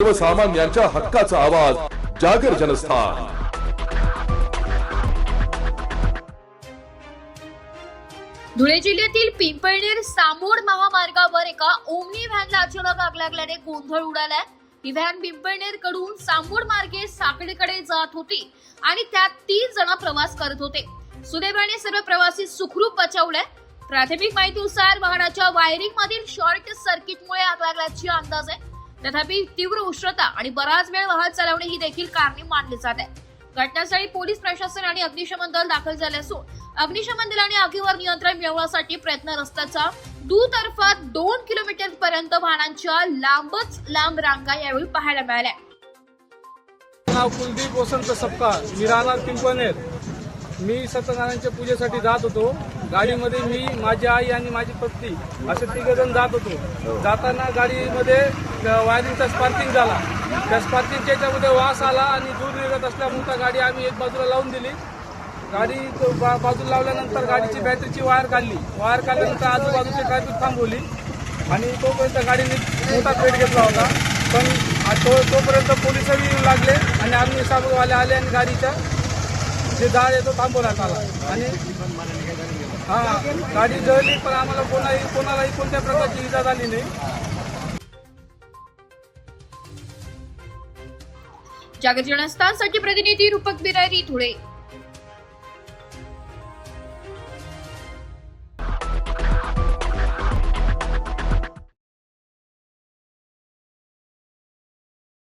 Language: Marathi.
सर्वसामान्यांच्या हक्काचा आवाज जागर जनस्थान। धुळे जिल्ह्यातील पिंपळनेर सामोड महामार्गावर एका ओमनी व्हॅनला अचानक आग लागल्याने गोंधळ उडालाय। ही व्हॅन पिंपळनेर कडून सामोड मार्गे साखळीकडे जात होती आणि त्यात 3 जण प्रवास करत होते। सुदैवाने सर्व प्रवासी सुखरूप बचावले। प्राथमिक माहितीनुसार वाहनाच्या वायरिंग मधील शॉर्ट सर्किटमुळे आग लागल्याची अंदाज आहे। तथापि तीव्र उष्णता आणि बराच वेळ वाहन चालवणे ही देखील कारणे मानली जात आहे। घटनास्थळी पोलीस प्रशासन आणि अग्निशमन दल दाखल झाले असून अग्निशमन दलाने आगीवर नियंत्रण मिळवण्यासाठी प्रयत्न रस्त्याचा दुतर्फा 2 किलोमीटर पर्यंत वाहनांच्या लांबच लांब रांगा यावेळी पाहायला मिळाल्या। नाव कुलदीप वसंत सपकाळ, मी राहणार पिंपळनेर। मी सत्यनारायणच्या पूजेसाठी जात होतो। गाडीमध्ये मी, माझी आई आणि माझी पत्नी असे 3 जण जात होतो। जाताना गाडीमध्ये वायरिंगचा स्पार्किंग झाला। त्या स्पार्किंगच्या याच्यामध्ये वास आला आणि दूर निघत असल्यामुळे त्या गाडी आम्ही एक बाजूला लावून दिली। गाडी बाजूला लावल्यानंतर गाडीची बॅटरीची वायर काढली। वायर काढल्यानंतर आजूबाजूची ट्रॅफिक थांबवली आणि तोपर्यंत गाडीने मोठा पेट घेतला होता। पण तोपर्यंत पोलिसही येऊ लागले आणि अग्निशामकवाले आले आणि गाडीच्या जे जाळ आहे तो थांबवण्यात आला आणि गाडी जळली, पण आम्हाला कोणालाही कोणत्या प्रकारची इजा झाली नाही। जागर जनस्थानसाठी प्रतिनिधी रूपक बिरारी, धुळे।